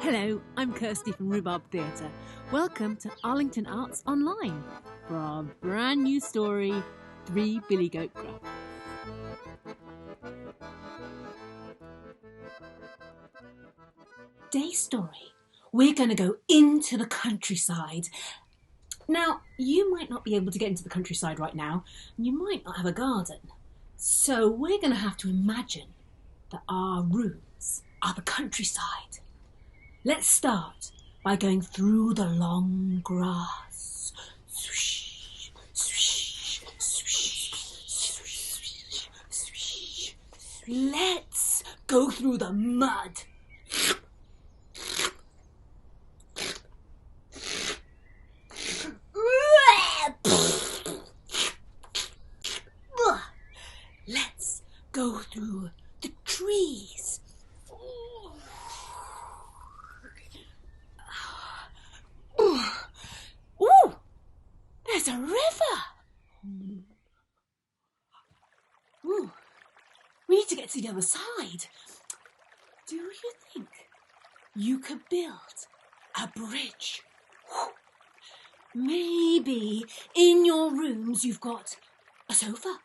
Hello, I'm Kirsty from Rhubarb Theatre. Welcome to Arlington Arts Online for our brand new story, Three Billy Goats Gruff. Today's story, we're going to go into the countryside. Now, you might not be able to get into the countryside right now, and you might not have a garden. So we're going to have to imagine that our rooms are the countryside. Let's start by going through the long grass. Swish, swish, swish, swish, swish. Let's go through the mud. Let's go through the trees. Ooh, there's a river. Ooh, we need to get to the other side. Do you think you could build a bridge? Maybe in your rooms you've got a sofa,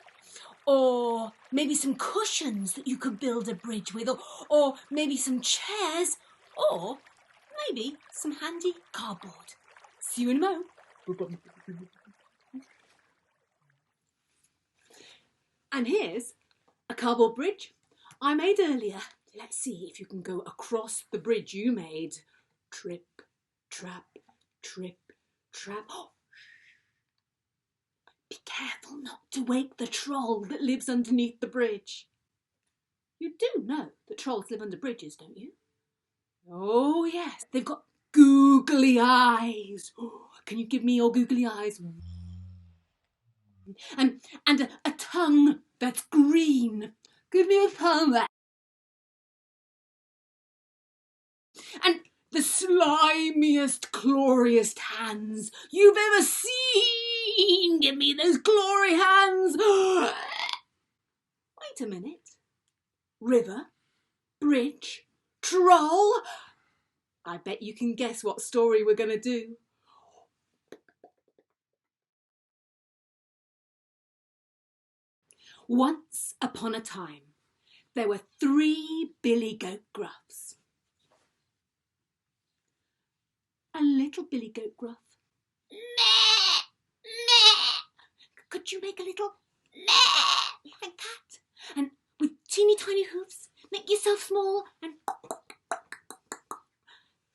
or maybe some cushions that you could build a bridge with, or maybe some chairs, or maybe some handy cardboard. See you in a mo. And here's a cardboard bridge I made earlier. Let's see if you can go across the bridge you made. Trip, trap, trip, trap. Oh, be careful not to wake the troll that lives underneath the bridge. You do know that trolls live under bridges, don't you? Oh, yes. They've got googly eyes. Oh, can you give me your googly eyes? And a tongue that's green. Give me a tongue there. And the slimiest, glorious hands you've ever seen. Give me those glory hands. Wait a minute. River, bridge, troll. I bet you can guess what story we're going to do. Once upon a time, there were 3 Billy Goat Gruffs. A little Billy Goat Gruff. Meh, meh. Could you make a little meh like that? And with teeny tiny hoofs, make yourself small and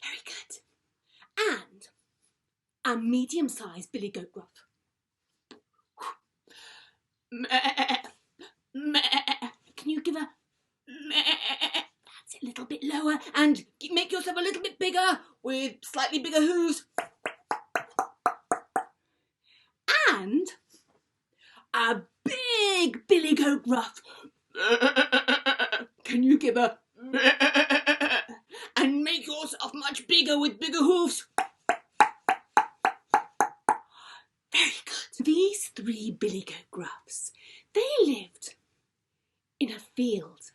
very good. And a medium-sized Billy Goat Gruff. Meh, meh. Can you give a meh? That's it, a little bit lower, and make yourself a little bit bigger with slightly bigger hooves. And a big Billy Goat Gruff. Can you give a and make yourself much bigger with bigger hooves? Very good. These 3 Billy Goat Gruffs, they lived in a field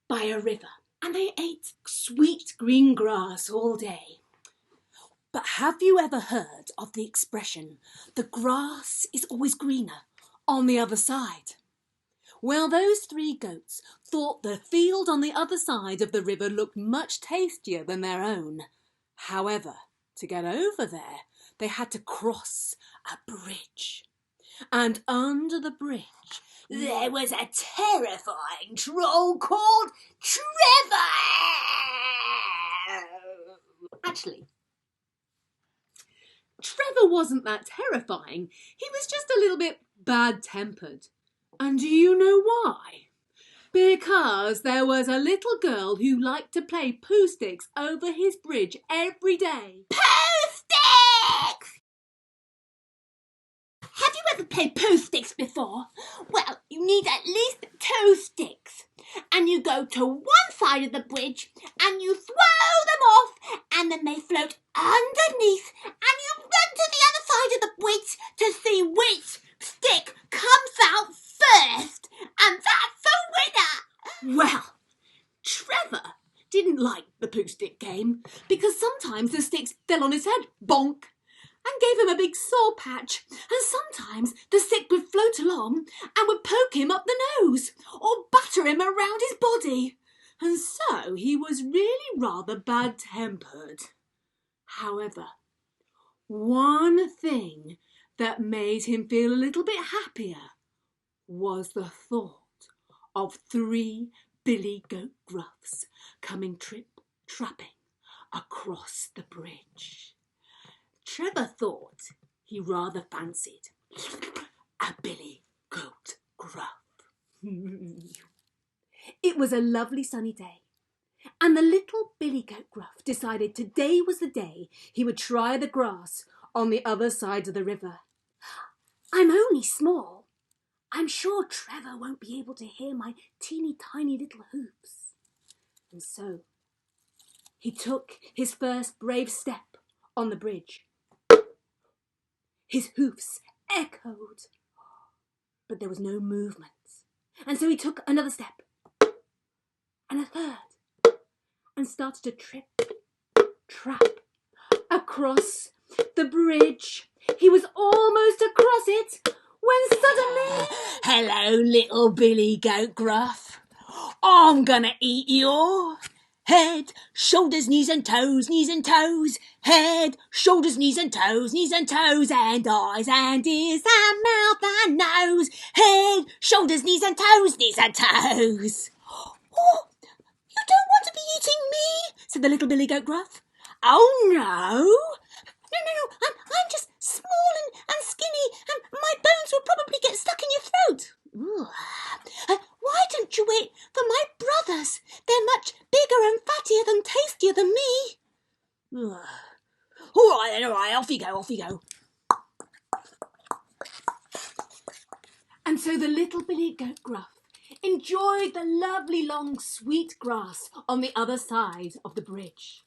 by a river, and they ate sweet green grass all day. But have you ever heard of the expression, the grass is always greener on the other side? Well, those 3 goats thought the field on the other side of the river looked much tastier than their own. However, to get over there, they had to cross a bridge. And under the bridge, there was a terrifying troll called Trevor. Actually, Trevor wasn't that terrifying. He was just a little bit bad-tempered. And do you know why? Because there was a little girl who liked to play poo sticks over his bridge every day. Poo sticks! Have you ever played poo sticks before? Well, you need at least 2 sticks. And you go to one side of the bridge and you throw them off, and then they float underneath, and you run to the other side of the bridge to see which stick comes out first, and that's the winner. Well, Trevor didn't like the poo stick stick game because sometimes the sticks fell on his head, bonk, and gave him a big sore patch, and sometimes the stick would float along and would poke him up the nose or batter him around his body, and so he was really rather bad-tempered. However, one thing that made him feel a little bit happier was the thought of 3 Billy Goat Gruffs coming trip-trapping across the bridge. Trevor thought he rather fancied a Billy Goat Gruff. It was a lovely sunny day, and the little Billy Goat Gruff decided today was the day he would try the grass on the other side of the river. I'm only small. I'm sure Trevor won't be able to hear my teeny tiny little hoofs. And so he took his first brave step on the bridge. His hoofs echoed, but there was no movement. And so he took another step, and a third, and started to trip-trap across the bridge. He was almost across it when suddenly... Hello, little Billy Goat Gruff. I'm gonna eat your head, shoulders, knees and toes, head, shoulders, knees and toes, and eyes and ears and mouth and nose, head, shoulders, knees and toes. Oh, you don't want to be eating me, said the little Billy Goat Gruff. Oh, no. No, I'm just small and skinny, and my bones will probably get stuck in your throat. Why don't you wait for my brothers? They're much bigger and fattier and tastier than me. All right, off you go. And so the little Billy Goat Gruff enjoyed the lovely long sweet grass on the other side of the bridge.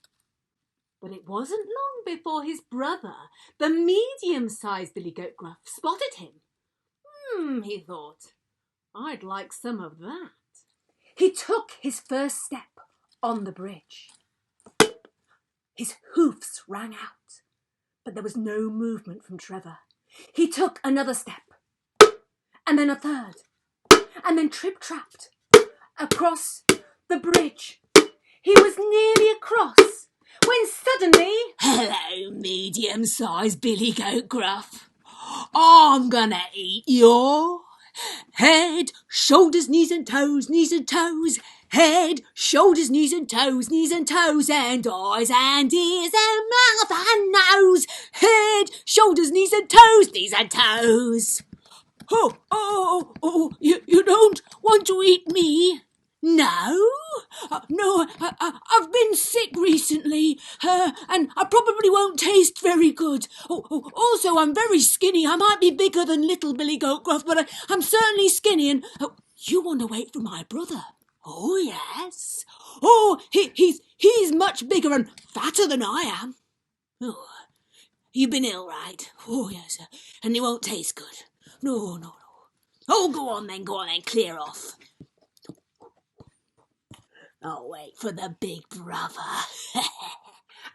But it wasn't long before his brother, the medium-sized Billy Goat Gruff, spotted him. He thought, I'd like some of that. He took his first step on the bridge. His hoofs rang out, but there was no movement from Trevor. He took another step, and then a third, and then trip-trapped across the bridge. He was nearly across when suddenly... Hello, medium-sized Billy Goat Gruff. I'm gonna eat your head, shoulders, knees and toes, head, shoulders, knees and toes, and eyes and ears and mouth and nose, head, shoulders, knees and toes. Oh, you don't want to eat me? No? No, I've been sick recently, and I probably won't taste very good. Also, I'm very skinny. I might be bigger than little Billy Goat Gruff, but I'm certainly skinny, and you want to wait for my brother? Oh, yes. Oh, he's much bigger and fatter than I am. Oh, you've been ill, right? Oh, yes, and it won't taste good. No. Oh, go on then, clear off. I'll wait for the big brother.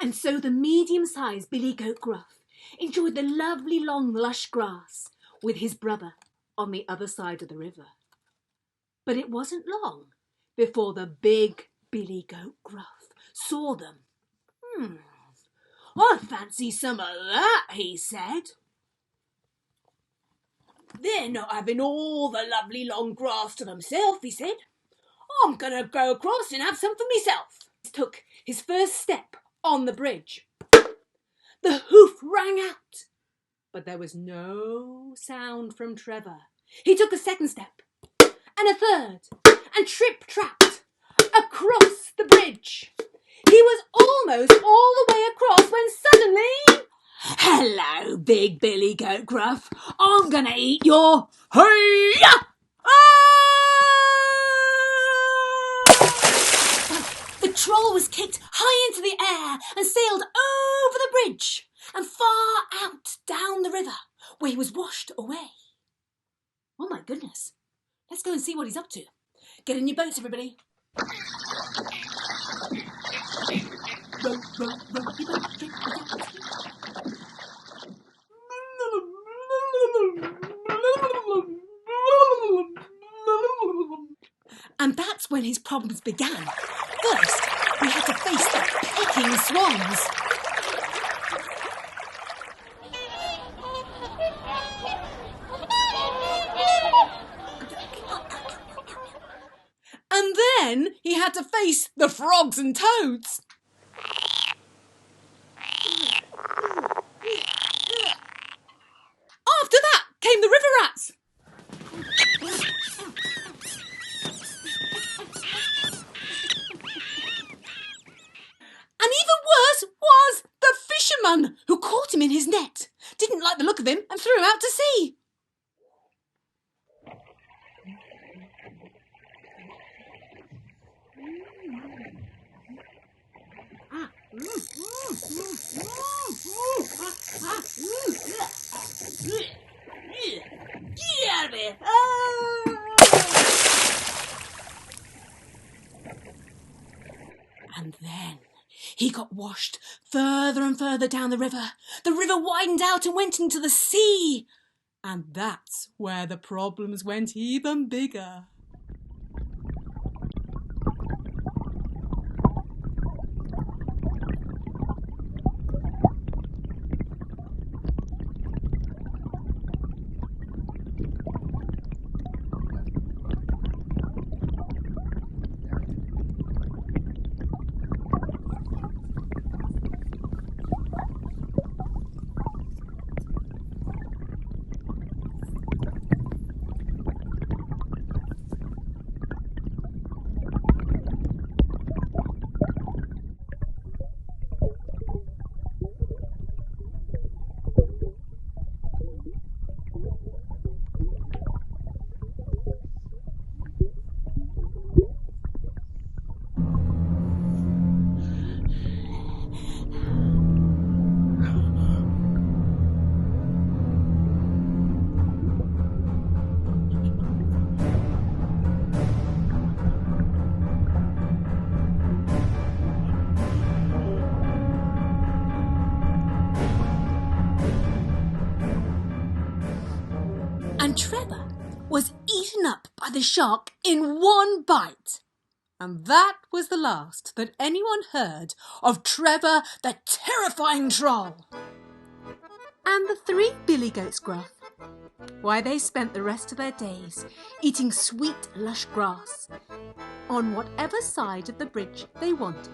And so the medium-sized Billy Goat Gruff enjoyed the lovely long lush grass with his brother on the other side of the river. But it wasn't long before the big Billy Goat Gruff saw them. I fancy some of that, he said. They're not having all the lovely long grass to themselves, he said. I'm going to go across and have some for myself. He took his first step on the bridge. The hoof rang out, but there was no sound from Trevor. He took a second step, and a third, and trip-trapped across the bridge. He was almost all the way across when suddenly... Hello, big Billy Goat Gruff. I'm going to eat your... Hey-ya! The troll was kicked high into the air and sailed over the bridge and far out down the river, where he was washed away. Oh my goodness. Let's go and see what he's up to. Get in your boats, everybody. when his problems began. First, he had to face the pecking swans. And then he had to face the frogs and toads. After that came the river rats. And even worse was the fisherman who caught him in his net, didn't like the look of him and threw him out to sea. Get out of here! And then he got washed further and further down the river. The river widened out and went into the sea. And that's where the problems went even bigger. And Trevor was eaten up by the shark in one bite. And that was the last that anyone heard of Trevor the terrifying troll. And the three billy goats Gruff, why, they spent the rest of their days eating sweet, lush grass on whatever side of the bridge they wanted.